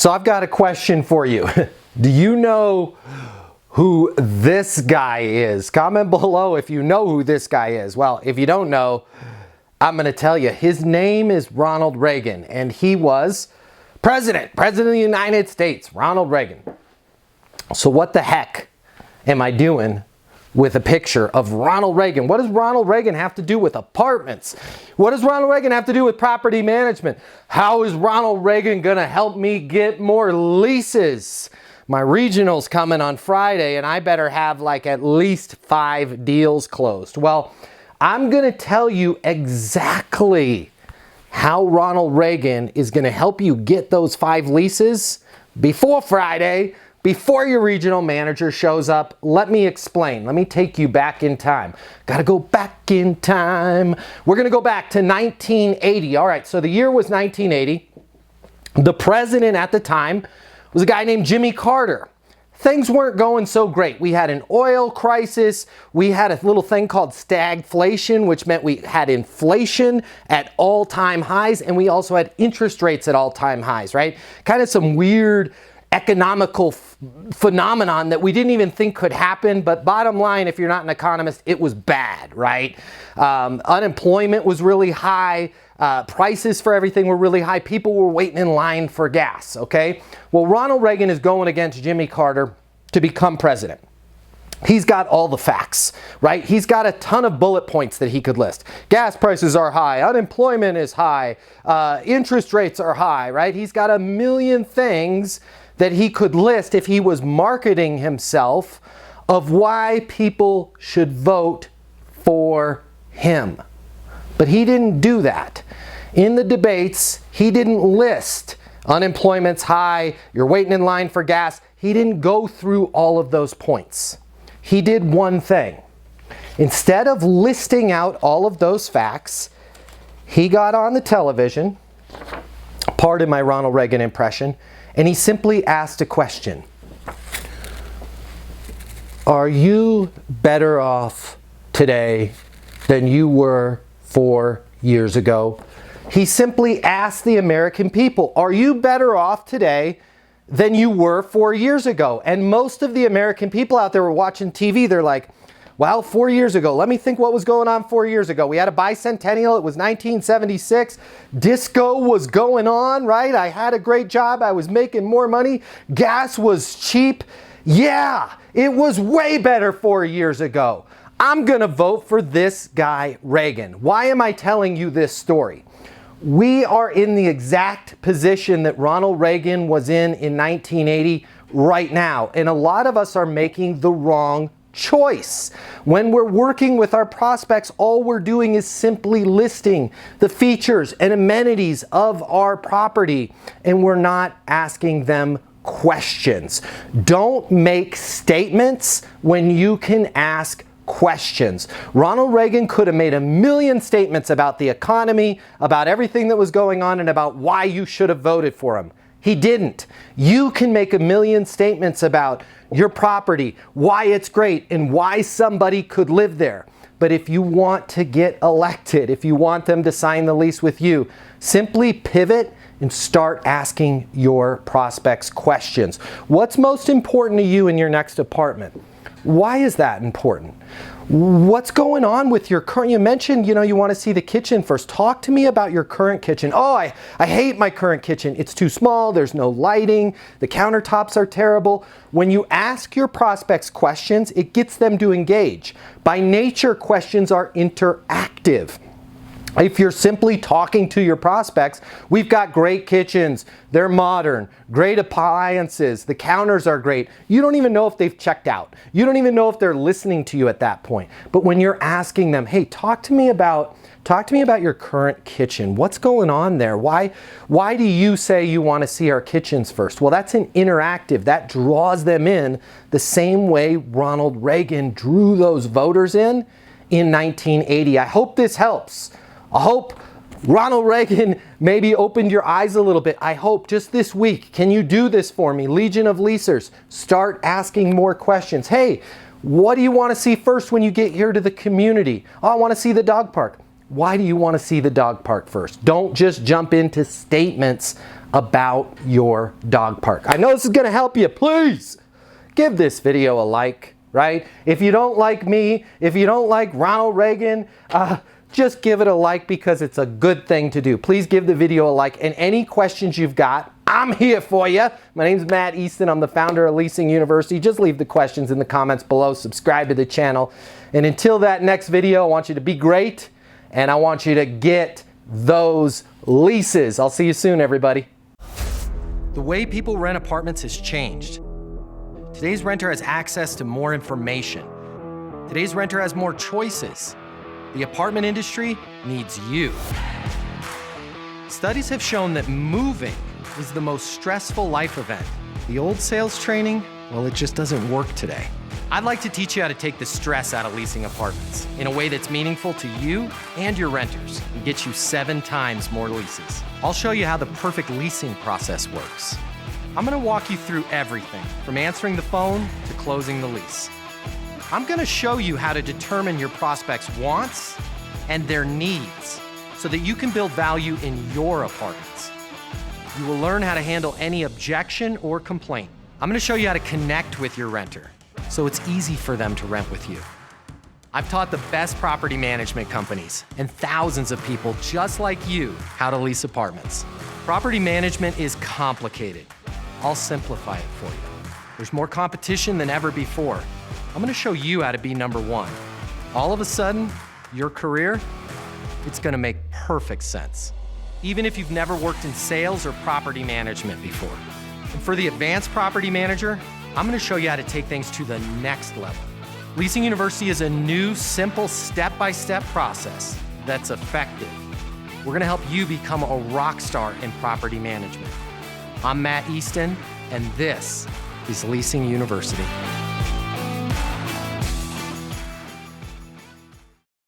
So I've got a question for you. Do you know who this guy is? Comment below if you know who this guy is. Well, if you don't know, I'm going to tell you. His name is Ronald Reagan, and he was President of the United States, Ronald Reagan. So what the heck am I doing with a picture of Ronald Reagan? What does Ronald Reagan have to do with apartments? What does Ronald Reagan have to do with property management? How is Ronald Reagan going to help me get more leases? My regional's coming on Friday, and I better have like at least 5 deals closed. Well, I'm going to tell you exactly how Ronald Reagan is going to help you get those 5 leases before Friday, before your regional manager shows up. Let me explain. Let me take you back in time. Got to go back in time. We're going to go back to 1980. All right, so the year was 1980. The president at the time was a guy named Jimmy Carter. Things weren't going so great. We had an oil crisis. We had a little thing called stagflation, which meant we had inflation at all-time highs, and we also had interest rates at all-time highs, right? Kind of some weird economical phenomenon that we didn't even think could happen. But bottom line, if you're not an economist, it was bad, right? Unemployment was really high. Prices for everything were really high. People were waiting in line for gas, okay? Well, Ronald Reagan is going against Jimmy Carter to become president. He's got all the facts, right? He's got a ton of bullet points that he could list. Gas prices are high. Unemployment is high. Interest rates are high, right? He's got a million things that he could list if he was marketing himself of why people should vote for him. But he didn't do that. In the debates, he didn't list unemployment's high, you're waiting in line for gas. He didn't go through all of those points. He did one thing. Instead of listing out all of those facts, he got on the television, pardon my Ronald Reagan impression, and he simply asked a question. Are you better off today than you were 4 years ago? He simply asked the American people, are you better off today than you were 4 years ago? And most of the American people out there were watching TV. They're like, well, 4 years ago, let me think what was going on 4 years ago. We had a bicentennial. It was 1976. Disco was going on, right? I had a great job. I was making more money. Gas was cheap. Yeah, it was way better 4 years ago. I'm going to vote for this guy, Reagan. Why am I telling you this story? We are in the exact position that Ronald Reagan was in 1980 right now. And a lot of us are making the wrong choice. When we're working with our prospects, all we're doing is simply listing the features and amenities of our property, and we're not asking them questions. Don't make statements when you can ask questions. Ronald Reagan could have made a million statements about the economy, about everything that was going on, and about why you should have voted for him. He didn't. You can make a million statements about your property, why it's great, and why somebody could live there. But if you want to get elected, if you want them to sign the lease with you, simply pivot and start asking your prospects questions. What's most important to you in your next apartment? Why is that important? What's going on with your current, you mentioned, you want to see the kitchen first. Talk to me about your current kitchen. Oh, I hate my current kitchen. It's too small. There's no lighting. The countertops are terrible. When you ask your prospects questions, it gets them to engage. By nature, questions are interactive. If you're simply talking to your prospects, we've got great kitchens, they're modern, great appliances, the counters are great. You don't even know if they've checked out. You don't even know if they're listening to you at that point. But when you're asking them, hey, talk to me about your current kitchen. What's going on there? Why do you say you want to see our kitchens first? Well, that's an interactive. That draws them in the same way Ronald Reagan drew those voters in 1980. I hope this helps. I hope Ronald Reagan maybe opened your eyes a little bit. I hope just this week, can you do this for me? Legion of Leasers, start asking more questions. Hey, what do you want to see first when you get here to the community? Oh, I want to see the dog park. Why do you want to see the dog park first? Don't just jump into statements about your dog park. I know this is gonna help you. Please give this video a like, right? If you don't like me, if you don't like Ronald Reagan, just give it a like because it's a good thing to do. Please give the video a like, and any questions you've got, I'm here for you. My name's Matt Easton. I'm the founder of Leasing University. Just leave the questions in the comments below. Subscribe to the channel. And until that next video, I want you to be great, and I want you to get those leases. I'll see you soon, everybody. The way people rent apartments has changed. Today's renter has access to more information. Today's renter has more choices. The apartment industry needs you. Studies have shown that moving is the most stressful life event. The old sales training, well, it just doesn't work today. I'd like to teach you how to take the stress out of leasing apartments in a way that's meaningful to you and your renters and get you 7 times more leases. I'll show you how the perfect leasing process works. I'm gonna walk you through everything from answering the phone to closing the lease. I'm gonna show you how to determine your prospects' wants and their needs so that you can build value in your apartments. You will learn how to handle any objection or complaint. I'm gonna show you how to connect with your renter so it's easy for them to rent with you. I've taught the best property management companies and thousands of people just like you how to lease apartments. Property management is complicated. I'll simplify it for you. There's more competition than ever before. I'm gonna show you how to be number one. All of a sudden, your career, it's gonna make perfect sense. Even if you've never worked in sales or property management before. And for the advanced property manager, I'm gonna show you how to take things to the next level. Leasing University is a new, simple, step-by-step process that's effective. We're gonna help you become a rock star in property management. I'm Matt Easton, and this is Leasing University.